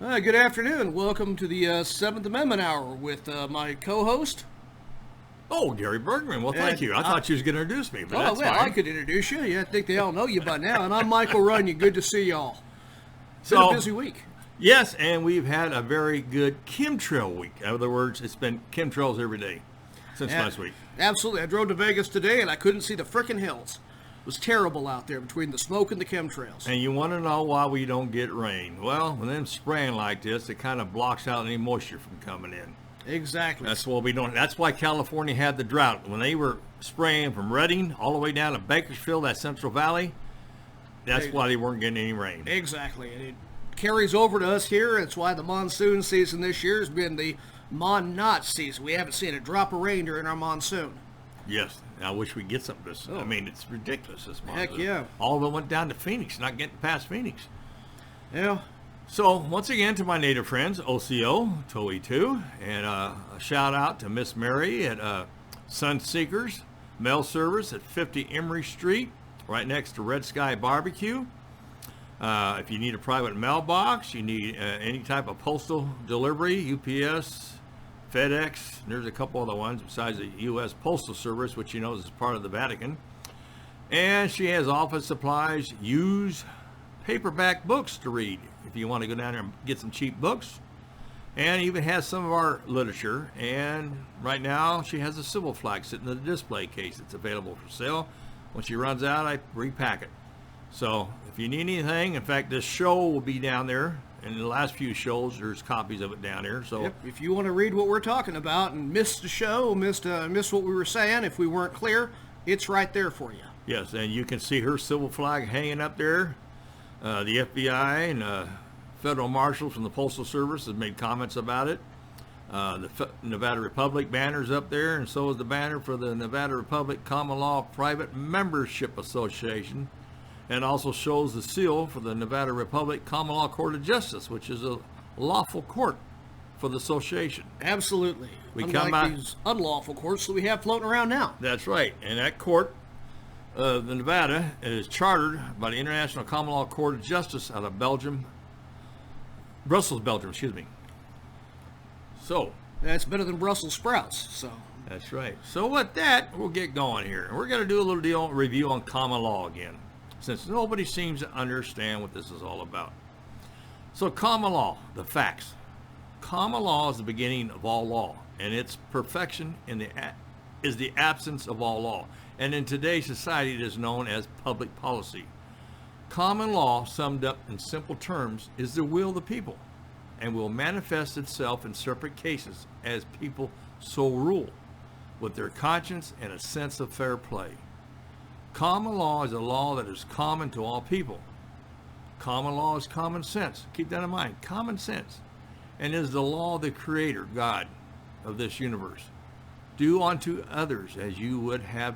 Good afternoon. Welcome to the Seventh Amendment Hour with my co-host. Oh, Gary Bergman. Well, thank you. I thought you was going to introduce me, but that's well, fine. I could introduce you. Yeah, I think they all know you by now. And I'm Michael Runion. Good to see y'all. It's been a busy week. Yes, and we've had a very good chemtrail week. In other words, it's been chemtrails every day since last week. Absolutely. I drove to Vegas today, and I couldn't see the frickin' hills. It was terrible out there between the smoke and the chemtrails. And you want to know why we don't get rain? Well, when them spraying like this, it kind of blocks out any moisture from coming in. Exactly. That's what we don't. That's why California had the drought. When they were spraying from Redding all the way down to Bakersfield, that Central Valley, that's why they weren't getting any rain. Exactly. And it carries over to us here. It's why the monsoon season this year has been the not season. We haven't seen a drop of rain during our monsoon. Yes. I wish we'd get some of this. I mean, it's ridiculous this monsoon. Heck yeah. All of it went down to Phoenix, not getting past Phoenix. Yeah. So, once again, to my native friends, OCO, TOE2, and a shout out to Miss Mary at Sunseekers Mail Service at 50 Emory Street, right next to Red Sky Barbecue. If you need a private mailbox, you need any type of postal delivery, UPS, FedEx, there's a couple other ones besides the U.S. Postal Service, which is part of the Vatican. And she has office supplies, used paperback books to read if you want to go down there and get some cheap books. And even has some of our literature. And right now she has a civil flag sitting in the display case that's available for sale. When she runs out, I repack it. So if you need anything, in fact, this show will be down there. In the last few shows, there's copies of it down here. So if you want to read what we're talking about and missed the show, missed what we were saying, if we weren't clear, it's right there for you. Yes, and you can see her civil flag hanging up there. The FBI and federal marshals from the Postal Service have made comments about it. The Nevada Republic banner's up there, and so is the banner for the Nevada Republic Common Law Private Membership Association. And also shows the seal for the Nevada Republic Common Law Court of Justice, which is a lawful court for the association. Absolutely. We Unlike come out, these unlawful courts that we have floating around now. That's right. And that court, the Nevada, is chartered by the International Common Law Court of Justice out of Brussels, Belgium, So. That's better than Brussels sprouts, so. That's right. So with that, we'll get going here. We're going to do a little review on common law again, since nobody seems to understand what this is all about. So common law, the facts. Common law is the beginning of all law, and its perfection is the absence of all law. And in today's society, it is known as public policy. Common law, summed up in simple terms, is the will of the people, and will manifest itself in separate cases as people so rule, with their conscience and a sense of fair play. Common law is a law that is common to all people. Common law is common sense. Keep that in mind. Common sense. And is the law of the Creator, God, of this universe. Do unto others as you would have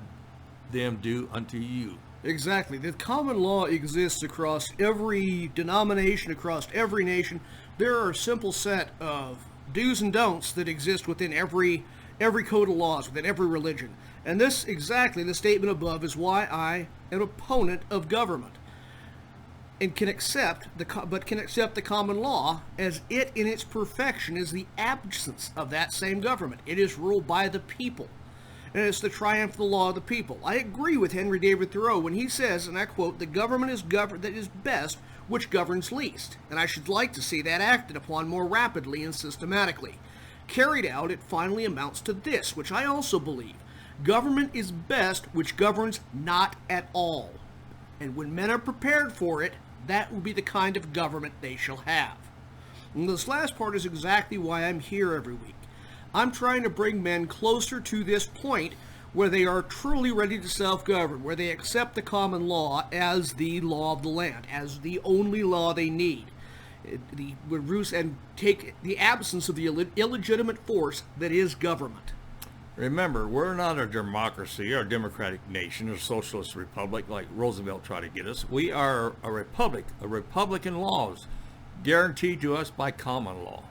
them do unto you. Exactly. The common law exists across every denomination, across every nation. There are a simple set of do's and don'ts that exist within every code of laws, within every religion. And this, exactly, the statement above, is why I am an opponent of government, and can accept the common law as it, in its perfection, is the absence of that same government. It is ruled by the people, and it's the triumph of the law of the people. I agree with Henry David Thoreau when he says, and I quote, "The government is that is best which governs least," and I should like to see that acted upon more rapidly and systematically. Carried out, it finally amounts to this, which I also believe. Government is best which governs not at all. And when men are prepared for it, that will be the kind of government they shall have. And this last part is exactly why I'm here every week. I'm trying to bring men closer to this point where they are truly ready to self-govern, where they accept the common law as the law of the land, as the only law they need. And take the absence of the illegitimate force that is government. Remember, we're not a democracy or a democratic nation or socialist republic like Roosevelt tried to get us. We are a republic, a republican laws guaranteed to us by common law.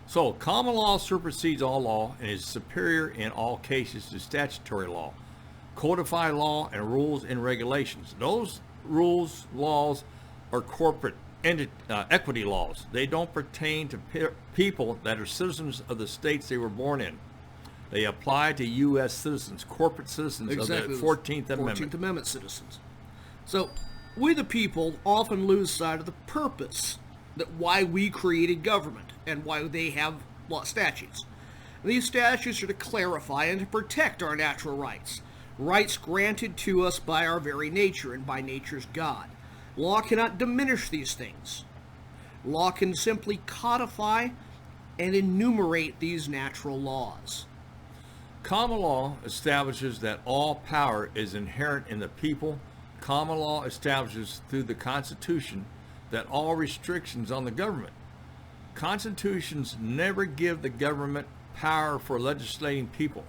So common law supersedes all law and is superior in all cases to statutory law, codified law, and rules and regulations. Those rules, laws are corporate equity laws. They don't pertain to people that are citizens of the states they were born in. They apply to U.S. citizens, corporate citizens of the 14th Amendment. 14th Amendment citizens. So, we the people often lose sight of the purpose that why we created government and why they have law statutes. These statutes are to clarify and to protect our natural rights, rights granted to us by our very nature and by nature's God. Law cannot diminish these things. Law can simply codify and enumerate these natural laws. Common law establishes that all power is inherent in the people. Common law establishes through the Constitution that all restrictions on the government. Constitutions never give the government power for legislating people.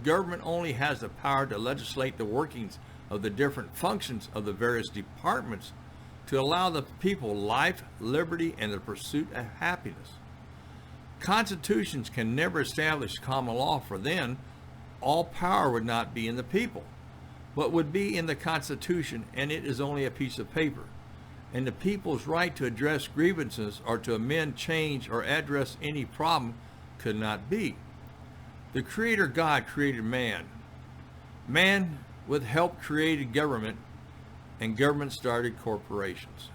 Government only has the power to legislate the workings of the different functions of the various departments to allow the people life, liberty, and the pursuit of happiness. Constitutions can never establish common law, for then all power would not be in the people, but would be in the Constitution, and it is only a piece of paper. And the people's right to address grievances or to amend, change, or address any problem could not be. The Creator God created man. Man, with help, created government, and government started corporations.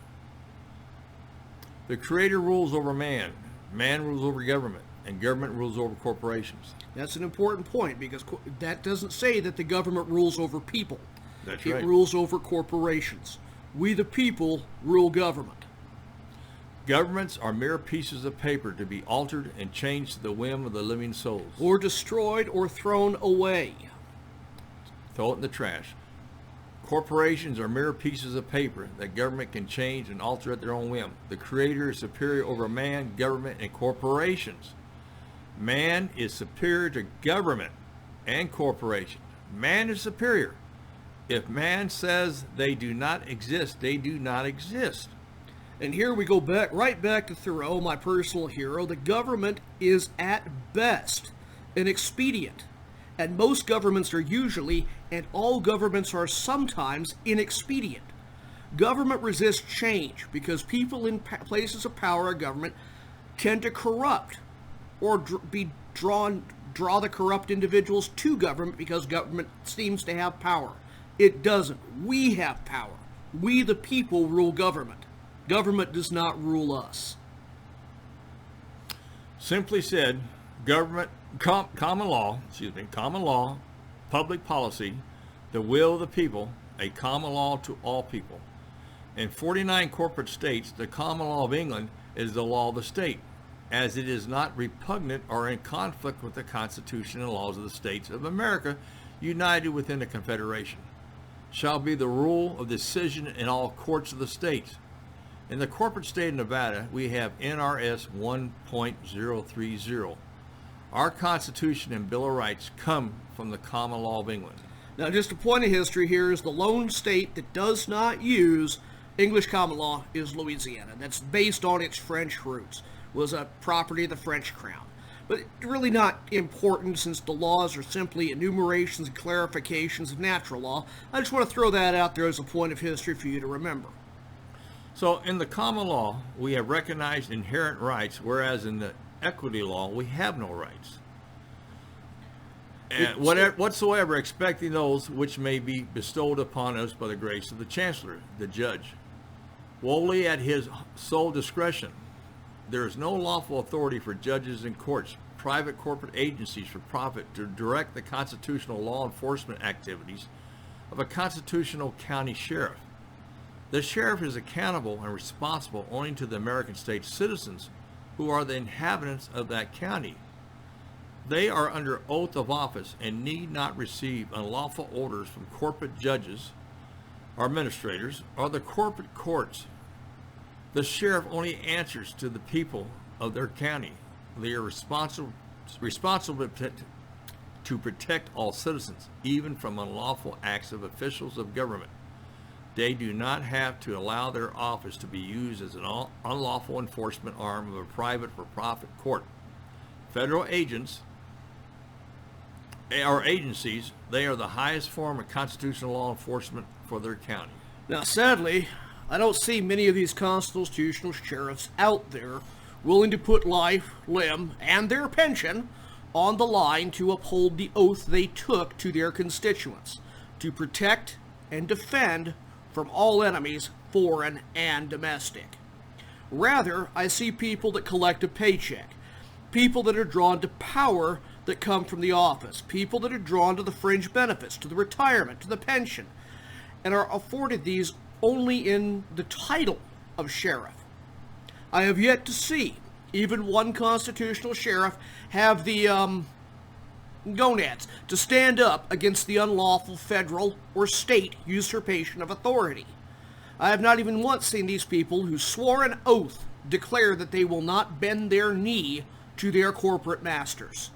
The Creator rules over man. Man rules over government, and government rules over corporations. That's an important point, because that doesn't say that the government rules over people. That's right. It rules over corporations. We the people rule government. Governments are mere pieces of paper to be altered and changed to the whim of the living souls. Or destroyed or thrown away. Throw it in the trash. Corporations are mere pieces of paper that government can change and alter at their own whim. The Creator is superior over man, government, and corporations. Man is superior to government and corporations. Man is superior. If man says they do not exist, they do not exist. And here we go right back to Thoreau, my personal hero. The government is at best an expedient. And most governments are usually, and all governments are sometimes, inexpedient. Government resists change because people in places of power of government tend to corrupt or draw the corrupt individuals to government because government seems to have power. It doesn't. We have power. We the people rule government. Government does not rule us. Simply said, government, common law, public policy, the will of the people, a common law to all people. In 49 corporate states, the common law of England is the law of the state, as it is not repugnant or in conflict with the Constitution and laws of the states of America, united within the Confederation. Shall be the rule of decision in all courts of the states. In the corporate state of Nevada, we have NRS 1.030. Our Constitution and Bill of Rights come from the common law of England. Now, just a point of history here is the lone state that does not use English common law is Louisiana. That's based on its French roots. Was a property of the French crown. But really not important since the laws are simply enumerations and clarifications of natural law. I just want to throw that out there as a point of history for you to remember. So in the common law, we have recognized inherent rights, whereas in the equity law, we have no rights. And whatsoever expecting those which may be bestowed upon us by the grace of the Chancellor, the judge, wholly at his sole discretion. There is no lawful authority for judges and courts, private corporate agencies for profit to direct the constitutional law enforcement activities of a constitutional county sheriff. The sheriff is accountable and responsible only to the American state citizens who are the inhabitants of that county. They are under oath of office and need not receive unlawful orders from corporate judges or administrators or the corporate courts. The sheriff only answers to the people of their county. They are responsible to protect all citizens, even from unlawful acts of officials of government. They do not have to allow their office to be used as an unlawful enforcement arm of a private for-profit court. Federal agents or agencies, they are the highest form of constitutional law enforcement for their county. Now, sadly, I don't see many of these constitutional sheriffs out there willing to put life, limb, and their pension on the line to uphold the oath they took to their constituents, to protect and defend from all enemies, foreign and domestic. Rather, I see people that collect a paycheck, people that are drawn to power that come from the office, people that are drawn to the fringe benefits, to the retirement, to the pension, and are afforded these only in the title of sheriff. I have yet to see even one constitutional sheriff have the gonads to stand up against the unlawful federal or state usurpation of authority. I have not even once seen these people who swore an oath declare that they will not bend their knee to their corporate masters.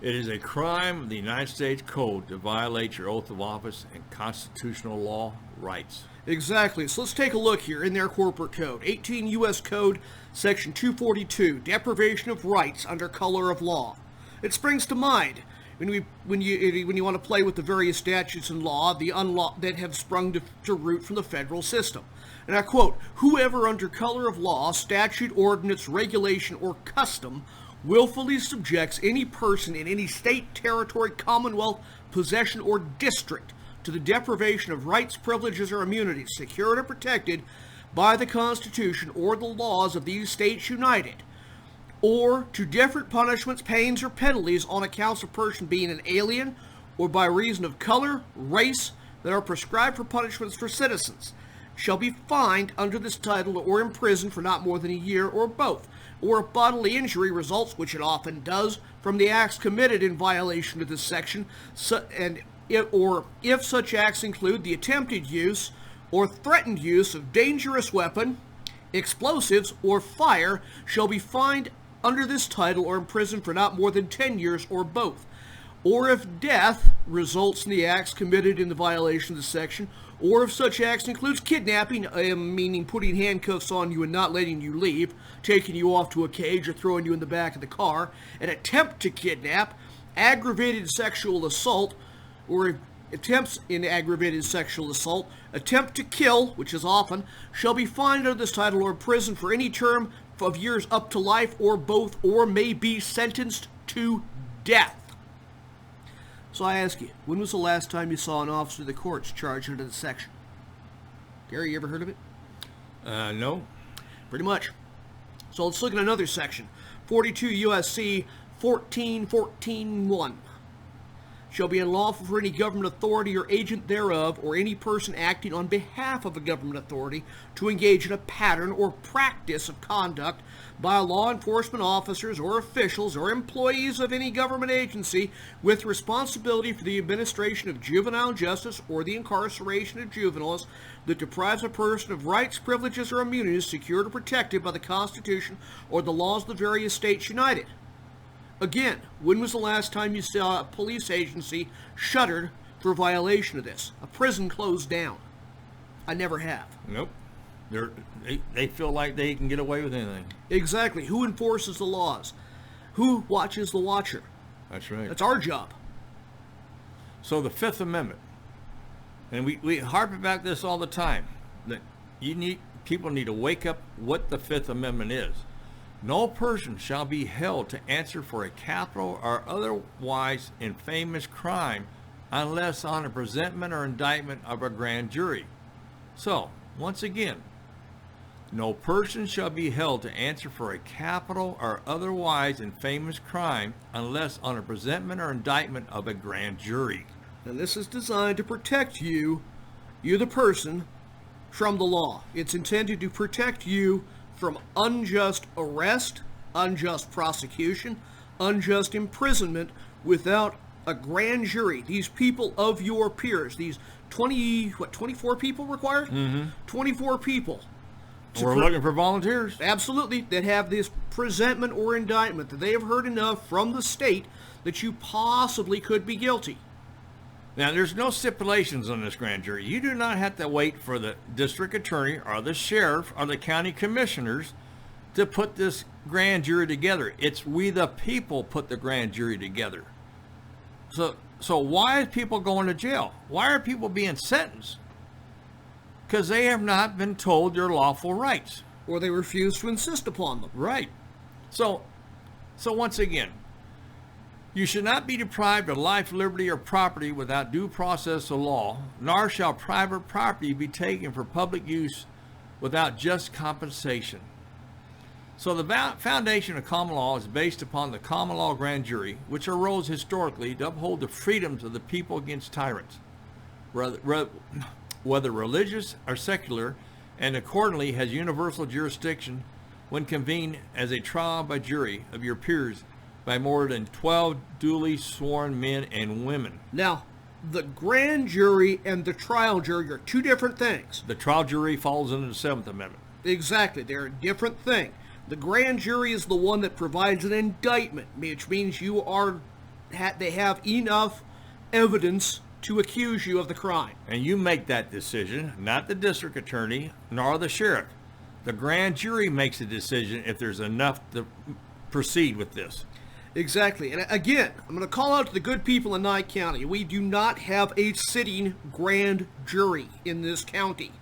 It is a crime of the United States Code to violate your oath of office and constitutional law rights. Exactly. So let's take a look here in their corporate code. 18 U.S. Code, Section 242, deprivation of rights under color of law. It springs to mind when you want to play with the various statutes and law that have sprung to root from the federal system. And I quote, "Whoever under color of law, statute, ordinance, regulation, or custom willfully subjects any person in any state, territory, commonwealth, possession, or district to the deprivation of rights, privileges, or immunities secured or protected by the Constitution or the laws of these states united, or to different punishments, pains, or penalties on accounts of person being an alien, or by reason of color, race, that are prescribed for punishments for citizens, shall be fined under this title or imprisoned for not more than a year, or both. Or if bodily injury results, which it often does, from the acts committed in violation of this section, if such acts include the attempted use or threatened use of dangerous weapon, explosives, or fire, shall be fined under this title or imprisoned for not more than 10 years, or both. Or if death results in the acts committed in the violation of this section, or if such acts includes kidnapping, meaning putting handcuffs on you and not letting you leave, taking you off to a cage or throwing you in the back of the car, an attempt to kidnap, aggravated sexual assault, or attempts in aggravated sexual assault, attempt to kill, which is often, shall be fined under this title or imprisoned for any term of years up to life, or both, or may be sentenced to death." So I ask you, when was the last time you saw an officer of the courts charged under this section? Gary, you ever heard of it? No. Pretty much. So let's look at another section. 42 U.S.C. 1414.1. Shall be unlawful for any government authority or agent thereof, or any person acting on behalf of a government authority, to engage in a pattern or practice of conduct by law enforcement officers or officials or employees of any government agency with responsibility for the administration of juvenile justice or the incarceration of juveniles that deprives a person of rights, privileges, or immunities secured or protected by the Constitution or the laws of the various states united. Again, when was the last time you saw a police agency shuttered for violation of this? A prison closed down? I never have. Nope. They feel like they can get away with anything. Exactly. Who enforces the laws? Who watches the watcher? That's right. That's our job. So the Fifth Amendment, and we harp about this all the time, that people need to wake up what the Fifth Amendment is. No person shall be held to answer for a capital or otherwise infamous crime unless on a presentment or indictment of a grand jury. So, once again, no person shall be held to answer for a capital or otherwise infamous crime unless on a presentment or indictment of a grand jury. And this is designed to protect you the person, from the law. It's intended to protect you from unjust arrest, unjust prosecution, unjust imprisonment without a grand jury. These people of your peers, these 24 people required? Mm-hmm. 24 people. We're looking for volunteers. Absolutely, that have this presentment or indictment, that they have heard enough from the state that you possibly could be guilty. Now, there's no stipulations on this grand jury. You do not have to wait for the district attorney or the sheriff or the county commissioners to put this grand jury together. It's we the people put the grand jury together. So why are people going to jail? Why are people being sentenced? Because they have not been told their lawful rights. Or they refuse to insist upon them. Right. So once again, you should not be deprived of life, liberty, or property without due process of law, nor shall private property be taken for public use without just compensation. So the foundation of common law is based upon the common law grand jury, which arose historically to uphold the freedoms of the people against tyrants, whether religious or secular, and accordingly has universal jurisdiction when convened as a trial by jury of your peers by more than 12 duly sworn men and women. Now, the grand jury and the trial jury are two different things. The trial jury falls under the Seventh Amendment. Exactly. They're a different thing. The grand jury is the one that provides an indictment, which means they have enough evidence to accuse you of the crime. And you make that decision, not the district attorney nor the sheriff. The grand jury makes a decision if there's enough to proceed with this. Exactly. And again, I'm going to call out to the good people in Nye County. We do not have a sitting grand jury in this county.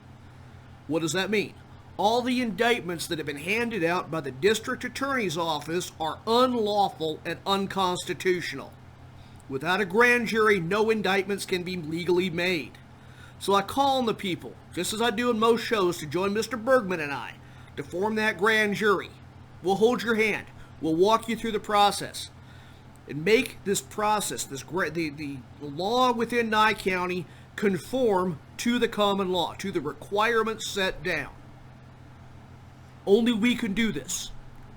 What does that mean? All the indictments that have been handed out by the district attorney's office are unlawful and unconstitutional. Without a grand jury, no indictments can be legally made. So I call on the people, just as I do in most shows, to join Mr. Bergman and I to form that grand jury. We'll hold your hand. We'll walk you through the process and make this process, the law within Nye County, conform to the common law, to the requirements set down. Only we can do this.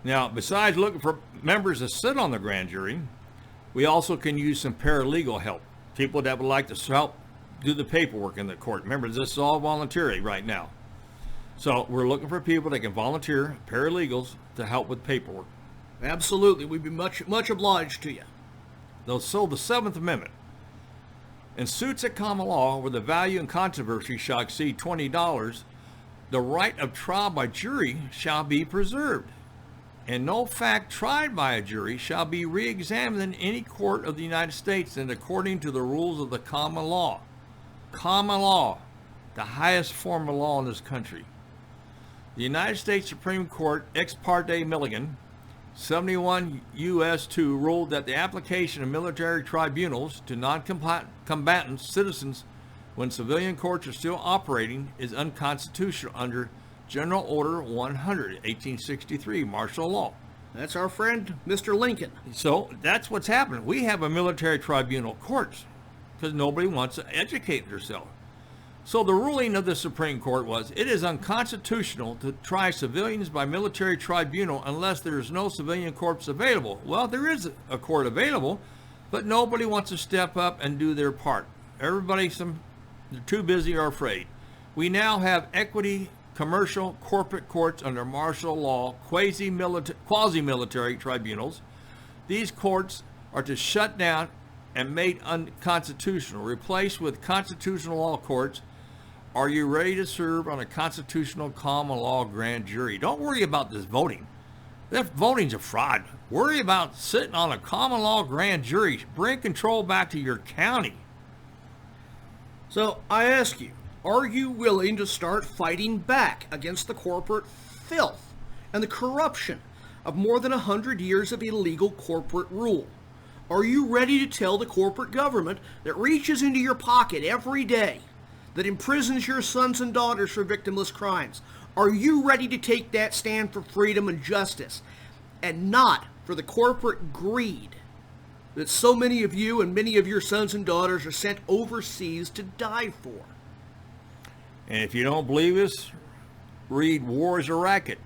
Now, besides looking for members to sit on the grand jury, we also can use some paralegal help. People that would like to help do the paperwork in the court. Remember, this is all voluntary right now. So we're looking for people that can volunteer, paralegals, to help with paperwork. Absolutely. We'd be much obliged to you. So the Seventh Amendment. In suits at common law where the value and controversy shall exceed $20, the right of trial by jury shall be preserved, and no fact tried by a jury shall be re-examined in any court of the United States and according to the rules of the common law. Common law, the highest form of law in this country. The United States Supreme Court, ex parte Milligan, 71 U.S. 2, ruled that the application of military tribunals to non-combatant citizens when civilian courts are still operating is unconstitutional under General Order 100, 1863, martial law. That's our friend, Mr. Lincoln. So that's what's happening. We have a military tribunal courts because nobody wants to educate themselves. So the ruling of the Supreme Court was, it is unconstitutional to try civilians by military tribunal unless there is no civilian courts available. Well, there is a court available, but nobody wants to step up and do their part. They're too busy or afraid. We now have equity, commercial, corporate courts under martial law, quasi-military tribunals. These courts are to shut down and made unconstitutional, replaced with constitutional law courts. Are you ready to serve on a constitutional common law grand jury? Don't worry about this voting. That voting's a fraud. Worry about sitting on a common law grand jury. Bring control back to your county. So I ask you, are you willing to start fighting back against the corporate filth and the corruption of more than 100 years of illegal corporate rule? Are you ready to tell the corporate government that reaches into your pocket every day, that imprisons your sons and daughters for victimless crimes? Are you ready to take that stand for freedom and justice and not for the corporate greed that so many of you and many of your sons and daughters are sent overseas to die for? And if you don't believe us, read War is a Racket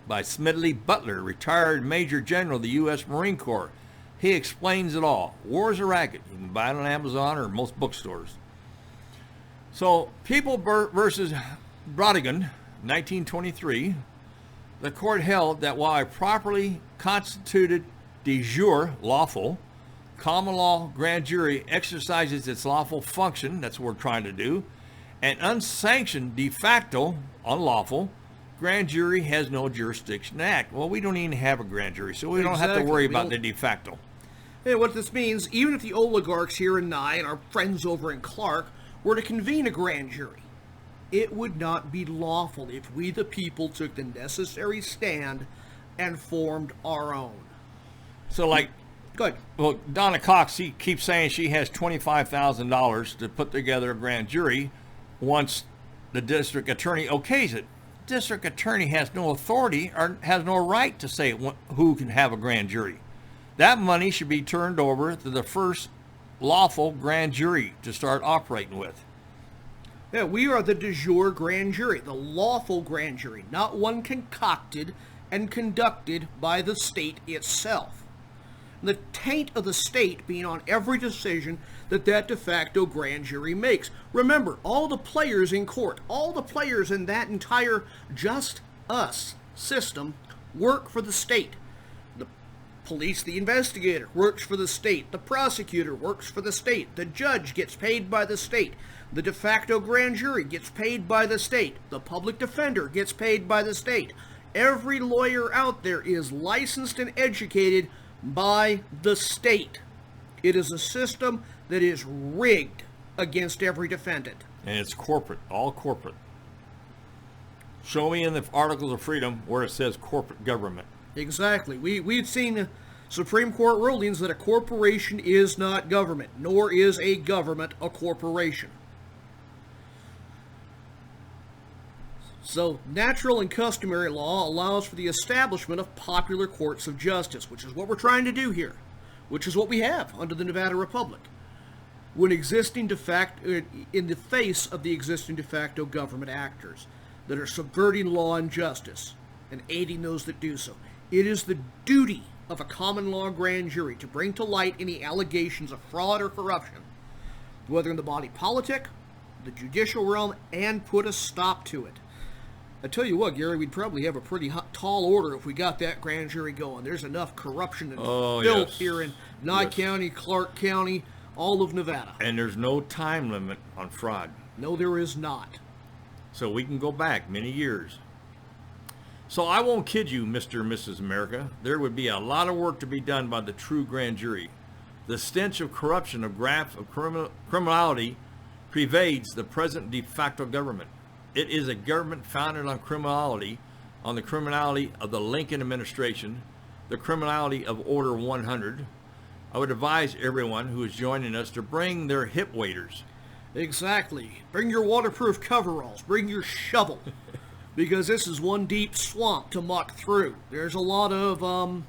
by Smedley Butler, retired Major General of the U.S. Marine Corps. He explains it all. War is a Racket. You can buy it on Amazon or most bookstores. So, People versus Brodigan, 1923, the court held that while a properly constituted de jure, lawful, common law grand jury exercises its lawful function, that's what we're trying to do, an unsanctioned de facto, unlawful, grand jury has no jurisdiction to act. Well, we don't even have a grand jury, so we don't have to worry about the de facto. And what this means, even if the oligarchs here in Nye and our friends over in Clark were to convene a grand jury, it would not be lawful if we the people took the necessary stand and formed our own. So, like, Good. well, Donna Cox, she keeps saying she has $25,000 to put together a grand jury once the district attorney okays it. District attorney has no authority or has no right to say who can have a grand jury. That money should be turned over to the first lawful grand jury to start operating with. Yeah, we are the de jure grand jury, the lawful grand jury, not one concocted and conducted by the state itself. The taint of the state being on every decision that de facto grand jury makes. Remember, all the players in court, all the players in that entire just us system work for the state. The police, the investigator, works for the state. The prosecutor works for the state. The judge gets paid by the state. The de facto grand jury gets paid by the state. The public defender gets paid by the state. Every lawyer out there is licensed and educated by the state. It is a system that is rigged against every defendant. And it's corporate, all corporate. Show me in the Articles of Freedom where it says corporate government. Exactly. We've seen Supreme Court rulings that a corporation is not government, nor is a government a corporation. So, natural and customary law allows for the establishment of popular courts of justice, which is what we're trying to do here, which is what we have under the Nevada Republic. When existing in the face of the existing de facto government actors that are subverting law and justice and aiding those that do so, it is the duty of a common law grand jury to bring to light any allegations of fraud or corruption, whether in the body politic, the judicial realm, and put a stop to it. I tell you what, Gary, we'd probably have a pretty tall order if we got that grand jury going. There's enough corruption and filth here in Nye County, Clark County, all of Nevada. And there's no time limit on fraud. No, there is not. So we can go back many years. So I won't kid you, Mr. and Mrs. America. There would be a lot of work to be done by the true grand jury. The stench of corruption, of graft, of criminality pervades the present de facto government. It is a government founded on criminality, on the criminality of the Lincoln administration, the criminality of Order 100. I would advise everyone who is joining us to bring their hip waders. Exactly. Bring your waterproof coveralls. Bring your shovel. Because this is one deep swamp to muck through. There's a lot of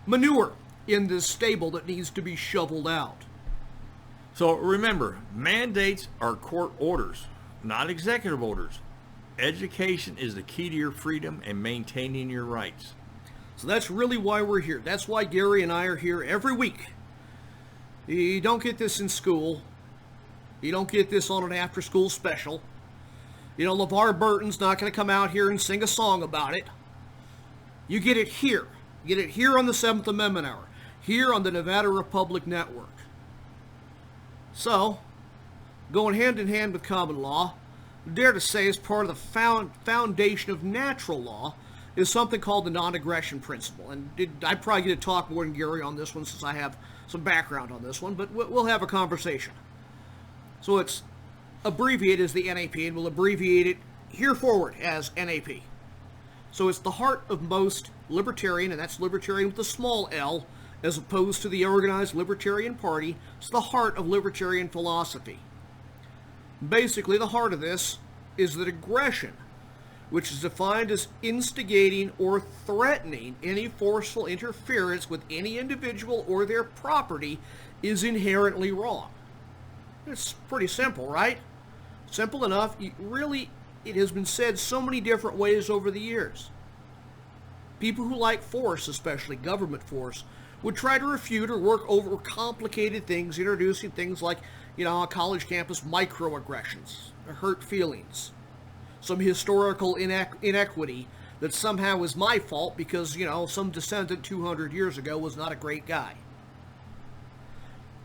manure in this stable that needs to be shoveled out. So remember, mandates are court orders, not executive orders. Education is the key to your freedom and maintaining your rights. So that's really why we're here. That's why Gary and I are here every week. You don't get this in school. You don't get this on an after-school special. You know, LeVar Burton's not going to come out here and sing a song about it. You get it here. You get it here on the 7th Amendment Hour. Here on the Nevada Republic Network. So, going hand in hand with common law, I dare to say as part of the foundation of natural law is something called the non-aggression principle. And I probably get to talk more than Gary on this one since I have some background on this one, but we'll have a conversation. So it's abbreviated as the NAP, and we'll abbreviate it here forward as NAP. So it's the heart of most libertarian, and that's libertarian with a small l, as opposed to the organized Libertarian Party. It's the heart of libertarian philosophy. Basically, the heart of this is that aggression, which is defined as instigating or threatening any forceful interference with any individual or their property, is inherently wrong. It's pretty simple, right? Simple enough. Really, it has been said so many different ways over the years. People who like force, especially government force, would try to refute or work over complicated things, introducing things like, on college campus, microaggressions, hurt feelings, some historical inequity that somehow is my fault because, some descendant 200 years ago was not a great guy.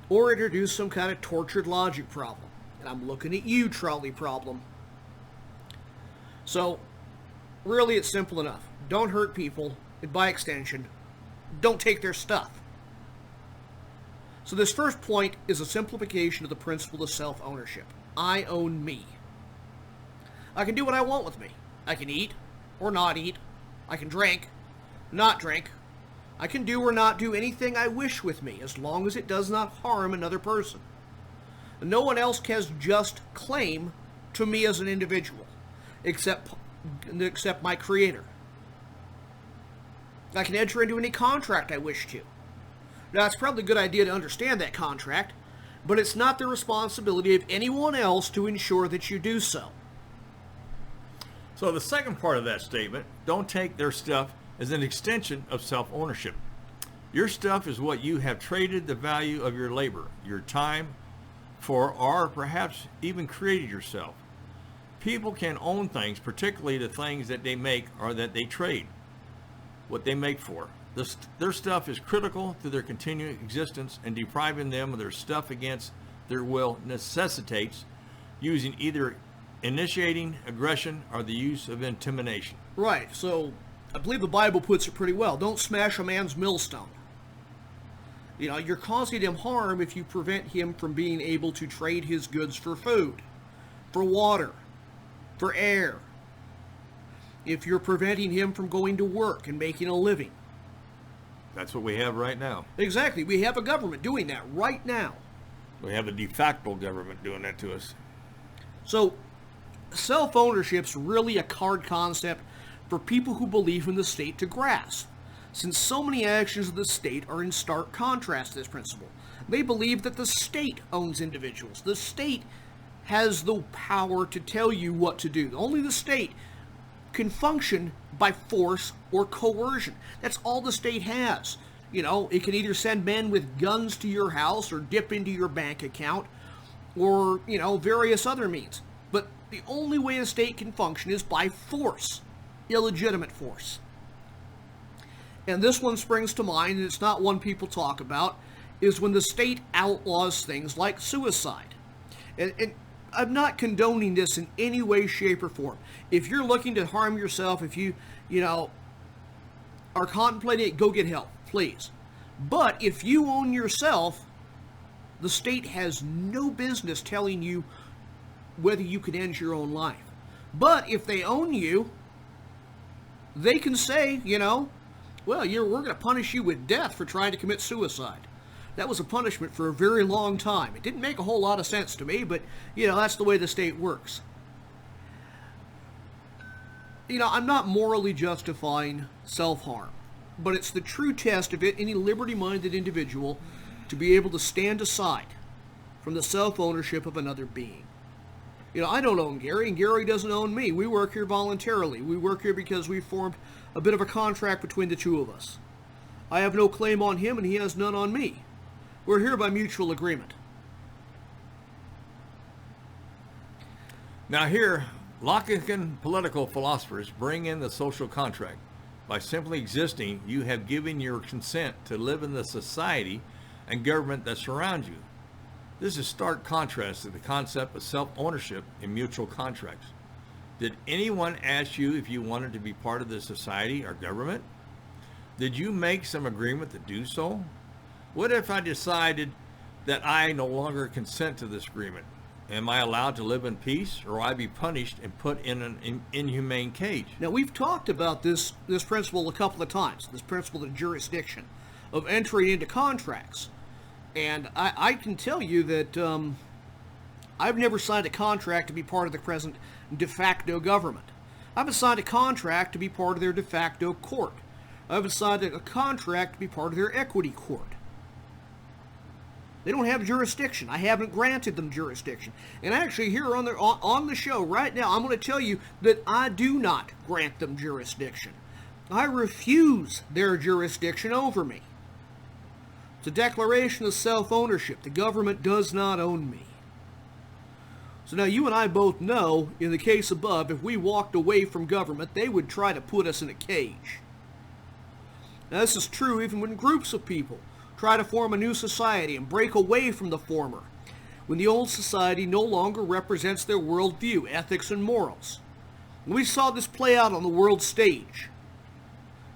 Or introduce some kind of tortured logic problem. And I'm looking at you, trolley problem. So, really it's simple enough. Don't hurt people, and by extension, don't take their stuff. So this first point is a simplification of the principle of self-ownership. I own me. I can do what I want with me. I can eat or not eat. I can drink, not drink. I can do or not do anything I wish with me as long as it does not harm another person. No one else has just claim to me as an individual except my Creator. I can enter into any contract I wish to. Now, it's probably a good idea to understand that contract, but it's not the responsibility of anyone else to ensure that you do so. So the second part of that statement, don't take their stuff as an extension of self-ownership. Your stuff is what you have traded the value of your labor, your time for, or perhaps even created yourself. People can own things, particularly the things that they make or that they trade, what they make for. Their stuff is critical to their continuing existence, and depriving them of their stuff against their will necessitates using either initiating aggression or the use of intimidation. Right, so I believe the Bible puts it pretty well. Don't smash a man's millstone. You know, you're causing him harm if you prevent him from being able to trade his goods for food, for water, for air. If you're preventing him from going to work and making a living. That's what we have right now. Exactly. We have a government doing that right now. We have a de facto government doing that to us. So, self-ownership's really a hard concept for people who believe in the state to grasp, since so many actions of the state are in stark contrast to this principle. They believe that the state owns individuals. The state has the power to tell you what to do. Only the state can function by force or coercion. That's all the state has. You know, it can either send men with guns to your house or dip into your bank account or, you know, various other means. But the only way a state can function is by force, illegitimate force. And this one springs to mind, and it's not one people talk about, is when the state outlaws things like suicide. And I'm not condoning this in any way, shape, or form. If you're looking to harm yourself, if you are contemplating it, go get help, please. But if you own yourself, the state has no business telling you whether you can end your own life. But if they own you, they can say, well, we're going to punish you with death for trying to commit suicide. That was a punishment for a very long time. It didn't make a whole lot of sense to me, but, that's the way the state works. I'm not morally justifying self-harm, but it's the true test of any liberty-minded individual to be able to stand aside from the self-ownership of another being. I don't own Gary, and Gary doesn't own me. We work here voluntarily. We work here because we formed a bit of a contract between the two of us. I have no claim on him, and he has none on me. We're here by mutual agreement. Now here, Lockean political philosophers bring in the social contract. By simply existing, you have given your consent to live in the society and government that surrounds you. This is stark contrast to the concept of self-ownership in mutual contracts. Did anyone ask you if you wanted to be part of the society or government? Did you make some agreement to do so? What if I decided that I no longer consent to this agreement? Am I allowed to live in peace, or will I be punished and put in an inhumane cage? Now, we've talked about this principle a couple of times, this principle of jurisdiction, of entering into contracts. And I can tell you that I've never signed a contract to be part of the present de facto government. I haven't signed a contract to be part of their de facto court. I haven't signed a contract to be part of their equity court. They don't have jurisdiction. I haven't granted them jurisdiction. And actually, here on the show right now, I'm going to tell you that I do not grant them jurisdiction. I refuse their jurisdiction over me. It's a declaration of self-ownership. The government does not own me. So now you and I both know, in the case above, if we walked away from government, they would try to put us in a cage. Now this is true even when groups of people try to form a new society and break away from the former, when the old society no longer represents their worldview, ethics, and morals. We saw this play out on the world stage.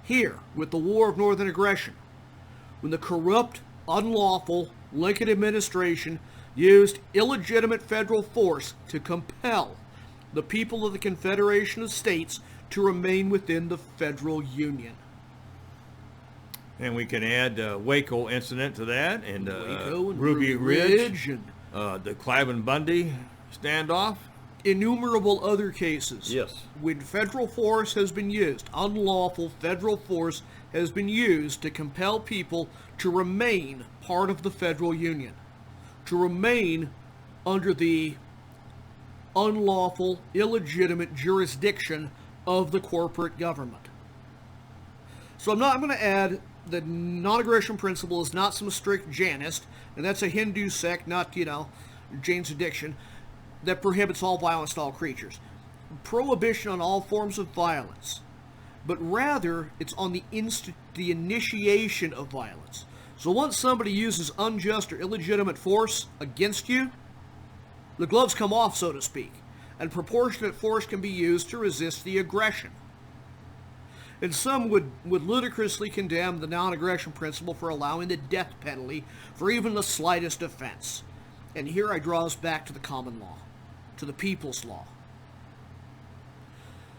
Here, with the War of Northern Aggression, when the corrupt, unlawful Lincoln administration used illegitimate federal force to compel the people of the Confederation of States to remain within the federal union. And we can add Waco incident to that, and Waco and Ruby Ridge, and the Clive Bundy standoff. innumerable other cases. Yes. When federal force has been used, unlawful federal force has been used to compel people to remain part of the federal union, to remain under the unlawful, illegitimate jurisdiction of the corporate government. So I'm going to add the non-aggression principle is not some strict Janist, and that's a Hindu sect, not, Jane's addiction, that prohibits all violence to all creatures. Prohibition on all forms of violence, but rather it's on the initiation of violence. So once somebody uses unjust or illegitimate force against you, the gloves come off, so to speak, and proportionate force can be used to resist the aggression. And some would ludicrously condemn the non-aggression principle for allowing the death penalty for even the slightest offense. And here I draw us back to the common law, to the people's law.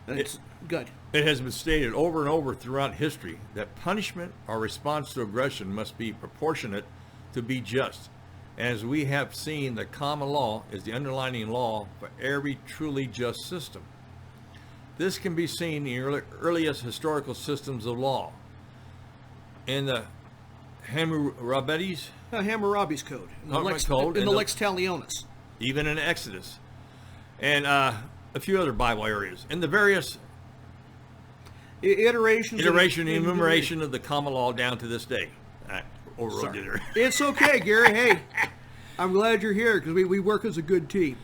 And it's good. It has been stated over and over throughout history that punishment or response to aggression must be proportionate to be just. As we have seen, the common law is the underlying law for every truly just system. This can be seen in the earliest historical systems of law. In the Hammurabi's Code. In the Lex Talionis. Even in Exodus. And a few other Bible areas. In the various iteration and enumeration of the common law down to this day. It's okay, Gary. Hey, I'm glad you're here because we work as a good team.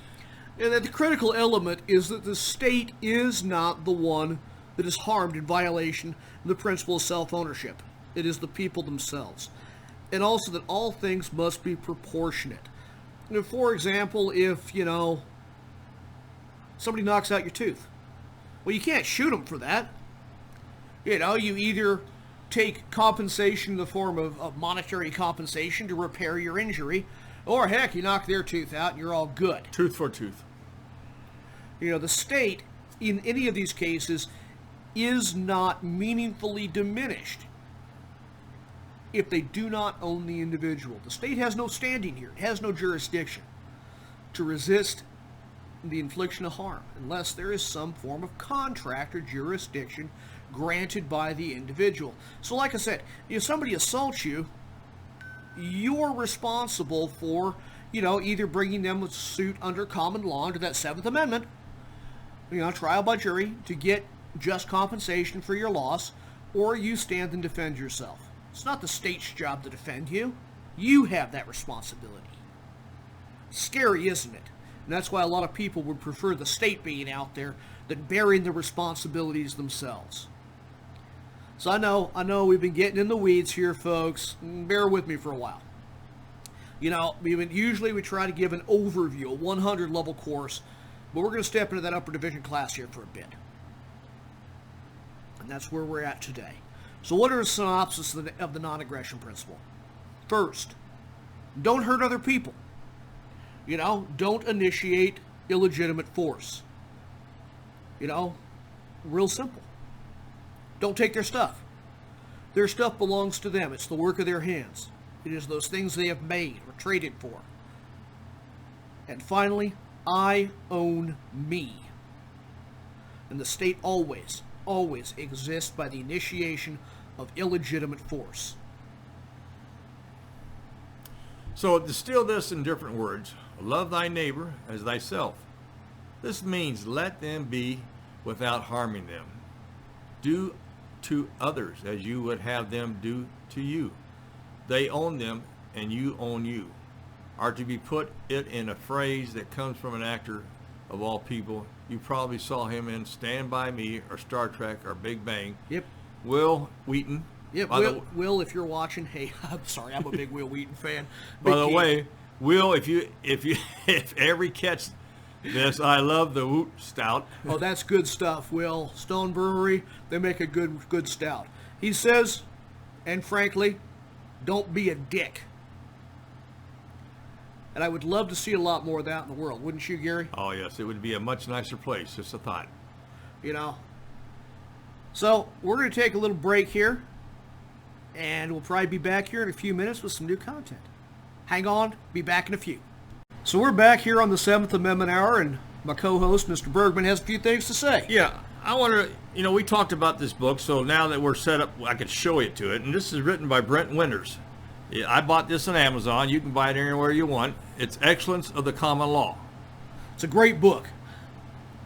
And that the critical element is that the state is not the one that is harmed in violation of the principle of self-ownership. It is the people themselves. And also that all things must be proportionate. For example, if, somebody knocks out your tooth, well, you can't shoot them for that. You either take compensation in the form of monetary compensation to repair your injury, or heck, you knock their tooth out and you're all good. Tooth for tooth. The state, in any of these cases, is not meaningfully diminished if they do not own the individual. The state has no standing here. It has no jurisdiction to resist the infliction of harm unless there is some form of contract or jurisdiction granted by the individual. So like I said, if somebody assaults you, you're responsible for, either bringing them a suit under common law under that Seventh Amendment, trial by jury to get just compensation for your loss, or you stand and defend yourself. It's not the state's job to defend you. You have that responsibility. Scary, isn't it? And that's why a lot of people would prefer the state being out there than bearing the responsibilities themselves. So I know we've been getting in the weeds here, folks. Bear with me for a while. Usually we try to give an overview, a 100 level course, but we're going to step into that upper division class here for a bit. And that's where we're at today. So what are the synopsis of the non-aggression principle? First, don't hurt other people. Don't initiate illegitimate force. Real simple. Don't take their stuff. Their stuff belongs to them. It's the work of their hands. It is those things they have made or traded for. And finally, I own me. And the state always exists by the initiation of illegitimate force. So distill this in different words. Love thy neighbor as thyself. This means let them be without harming them. Do to others as you would have them do to you. They own them and you own you. Are to be put it in a phrase that comes from an actor of all people. You probably saw him in Stand By Me or Star Trek or Big Bang. Yep. Will Wheaton. Yep. Will, if you're watching, hey, I'm sorry, I'm a big Will Wheaton fan. By the way, Will, if every catch this, I love the Woot Stout. Oh, that's good stuff, Will. Stone Brewery, they make a good stout. He says, and frankly, don't be a dick. And I would love to see a lot more of that in the world, wouldn't you, Gary? Oh, yes, it would be a much nicer place, just a thought. You know. So, we're going to take a little break here, and we'll probably be back here in a few minutes with some new content. Hang on, be back in a few. So we're back here on the 7th Amendment Hour, and my co-host, Mr. Bergman, has a few things to say. Yeah, I want to, we talked about this book, so now that we're set up, I could show you to it. And this is written by Brent Winters. Yeah, I bought this on Amazon. You can buy it anywhere you want. It's Excellence of the Common Law. It's a great book.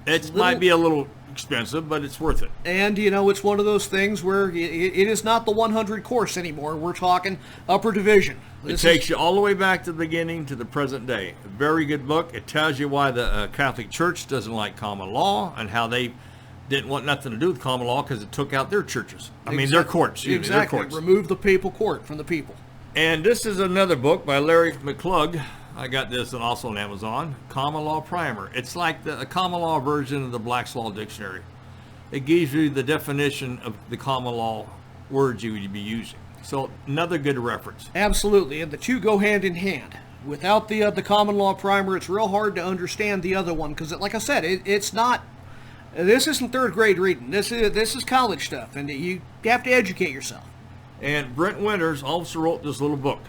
It might be a little expensive, but it's worth it. And, it's one of those things where it is not the 100 course anymore. We're talking upper division. It takes you all the way back to the beginning to the present day. A very good book. It tells you why the Catholic Church doesn't like common law and how they didn't want nothing to do with common law because it took out their churches. Their courts. Exactly. Their courts. Remove the papal court from the people. And this is another book by Larry McClug. I got this and also on Amazon. Common Law Primer. It's like the common law version of the Black's Law Dictionary. It gives you the definition of the common law words you would be using. So another good reference. Absolutely, and the two go hand in hand. Without the common law primer, it's real hard to understand the other one because, like I said, it's not. This isn't third grade reading. This is college stuff, and you have to educate yourself. And Brent Winters also wrote this little book.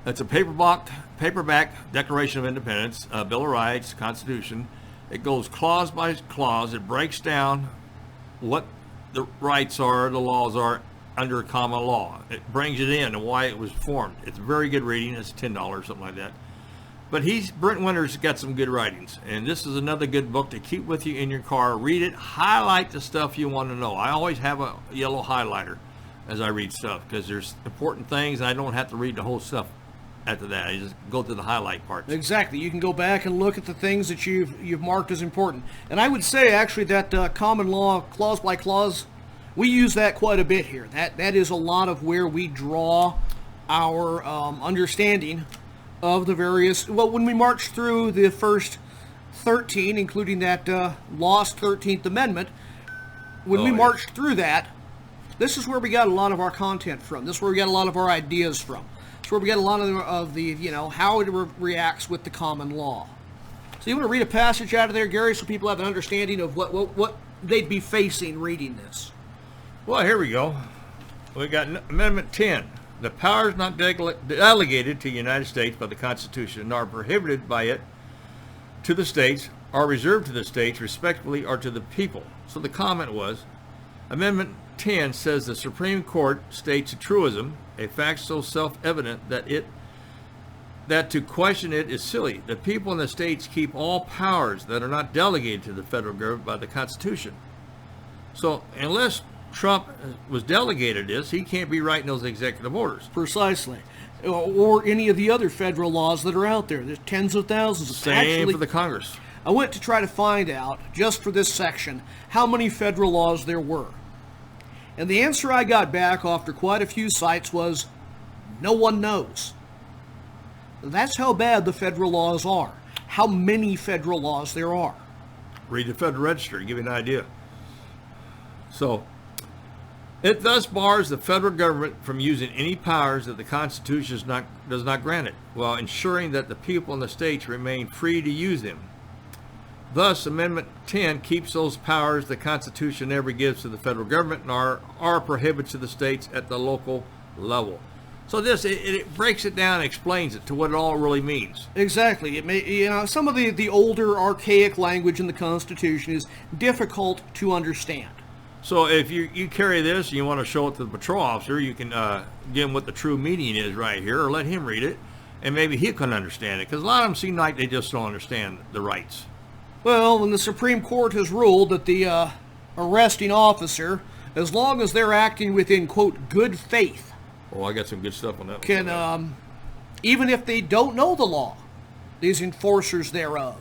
It's a paperback Declaration of Independence, Bill of Rights, Constitution. It goes clause by clause. It breaks down what the rights are, the laws are under common law. It brings it in and why it was formed. It's very good reading. It's $10, something like that. But Brent Winters got some good writings, and this is another good book to keep with you in your car. Read it, highlight the stuff you want to know. I always have a yellow highlighter as I read stuff because there's important things, and I don't have to read the whole stuff after that. I just go to the highlight parts. Exactly. You can go back and look at the things that you've marked as important. And I would say, actually, that common law, clause by clause, we use that quite a bit here. That is a lot of where we draw our understanding of the various. Well, when we march through the first 13, including that lost 13th Amendment, when we marched through that, this is where we got a lot of our content from. This is where we got a lot of our ideas from. This is where we got a lot of the how it reacts with the common law. So you want to read a passage out of there, Gary, so people have an understanding of what they'd be facing reading this. Well, here we go. We got Amendment 10. The powers not delegated to the United States by the Constitution nor prohibited by it to the states are reserved to the states respectively or to the people. So the comment was, Amendment 10 says the Supreme Court states a truism, a fact so self-evident that to question it is silly. The people in the states keep all powers that are not delegated to the federal government by the Constitution. So unless Trump was delegated this, he can't be writing those executive orders. Precisely. Or any of the other federal laws that are out there. There's tens of thousands of them. Same for the Congress. I went to try to find out, just for this section, how many federal laws there were. And the answer I got back after quite a few sites was, no one knows. That's how bad the federal laws are. How many federal laws there are. Read the Federal Register to give you an idea. So, it thus bars the federal government from using any powers that the Constitution does not grant it, while ensuring that the people in the states remain free to use them. Thus, Amendment 10 keeps those powers the Constitution never gives to the federal government and are prohibited to the states at the local level. So it breaks it down and explains it to what it all really means. Exactly. It may, some of the older archaic language in the Constitution is difficult to understand. So if you carry this and you want to show it to the patrol officer, you can give him what the true meaning is right here, or let him read it, and maybe he can understand it. Because a lot of them seem like they just don't understand the rights. Well, when the Supreme Court has ruled that the arresting officer, as long as they're acting within, quote, good faith. Oh, I got some good stuff on that. Can, even if they don't know the law, these enforcers thereof,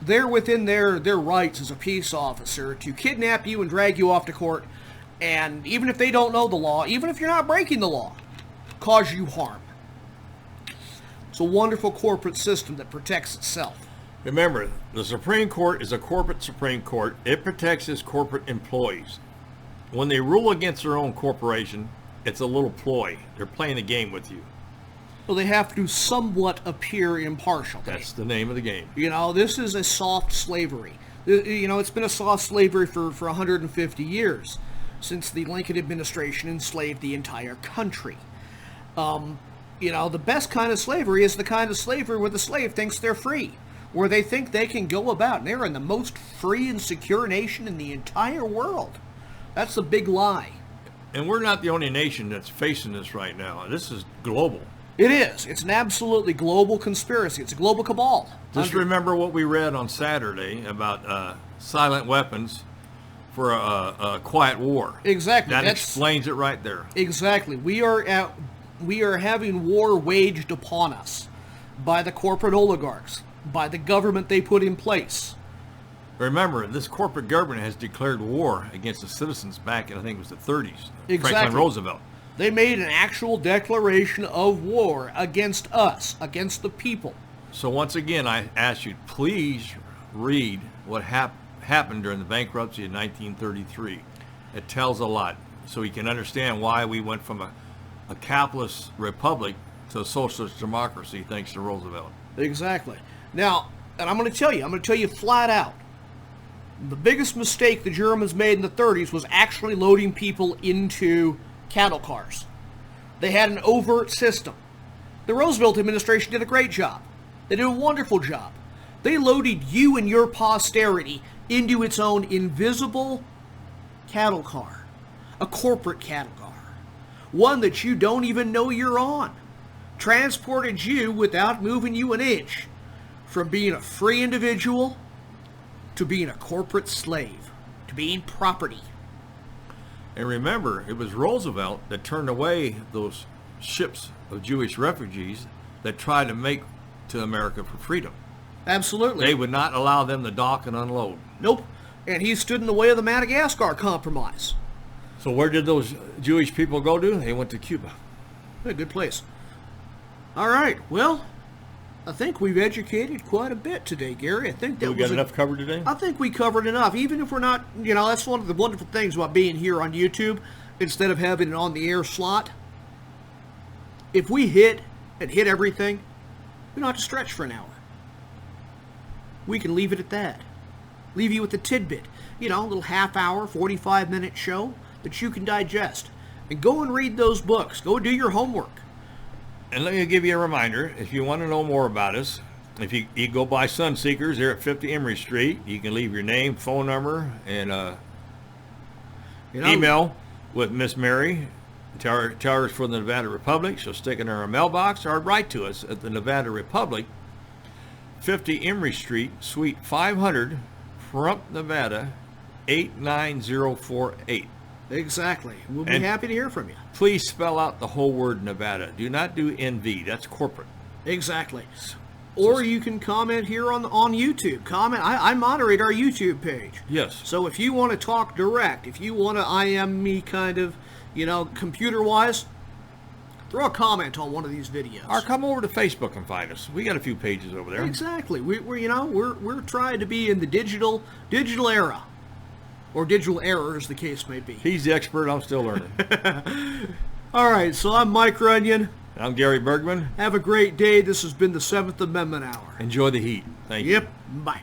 they're within their rights as a peace officer to kidnap you and drag you off to court, and even if they don't know the law, even if you're not breaking the law, cause you harm. It's a wonderful corporate system that protects itself. Remember, the Supreme Court is a corporate Supreme Court. It protects its corporate employees. When they rule against their own corporation, it's a little ploy. They're playing a game with you. Well, they have to somewhat appear impartial. That's the name of the game. You know, this is a soft slavery. You know, it's been a soft slavery for 150 years, since the Lincoln administration enslaved the entire country. You know, the best kind of slavery is the kind of slavery where the slave thinks they're free, where they think they can go about, and they're in the most free and secure nation in the entire world. That's the big lie. And we're not the only nation that's facing this right now. This is global. It is. It's an absolutely global conspiracy. It's a global cabal. Just remember what we read on Saturday about silent weapons for a quiet war. Exactly. That explains it right there. Exactly. We are having war waged upon us by the corporate oligarchs, by the government they put in place. Remember, this corporate government has declared war against the citizens back in, I think it was the 30s. Exactly. Franklin Roosevelt. They made an actual declaration of war against us, against the people. So once again, I ask you, please read what happened during the bankruptcy of 1933. It tells a lot, so you can understand why we went from a capitalist republic to a socialist democracy thanks to Roosevelt. Exactly. Now, and I'm going to tell you flat out, the biggest mistake the Germans made in the 30s was actually loading people into cattle cars. They had an overt system. The Roosevelt administration did a great job. They did a wonderful job. They loaded you and your posterity into its own invisible cattle car, a corporate cattle car, one that you don't even know you're on, transported you without moving you an inch from being a free individual to being a corporate slave, to being property. And remember, it was Roosevelt that turned away those ships of Jewish refugees that tried to make to America for freedom. Absolutely. They would not allow them to dock and unload. Nope. And he stood in the way of the Madagascar Compromise. So where did those Jewish people go to? They went to Cuba. A good place. All right. Well, I think we've educated quite a bit today, Gary. I think that we got enough covered today? I think we covered enough. Even if we're not, you know, that's one of the wonderful things about being here on YouTube instead of having it on the air slot. If we hit everything, we don't have to stretch for an hour. We can leave it at that. Leave you with a tidbit. You know, a little half-hour, 45-minute show that you can digest. And go and read those books. Go do your homework. And let me give you a reminder, if you want to know more about us, if you go by Sunseekers there at 50 Emory Street, you can leave your name, phone number, and email with Miss Mary. Tell her it's for the Nevada Republic. She'll stick it in our mailbox or write to us at the Nevada Republic, 50 Emory Street, Suite 500, Pahrump, Nevada, 89048. Exactly. We'll be happy to hear from you. Please spell out the whole word Nevada. Do not do NV. That's corporate. Exactly. Or you can comment here on YouTube. Comment. I moderate our YouTube page. Yes. So if you want to talk direct, if you want to IM me kind of, you know, computer-wise, throw a comment on one of these videos. Or come over to Facebook and find us. We got a few pages over there. Exactly. We're trying to be in the digital era. Or digital error, as the case may be. He's the expert. I'm still learning. All right, so I'm Mike Runion. I'm Gary Bergman. Have a great day. This has been the 7th Amendment Hour. Enjoy the heat. Thank you. Yep. Bye.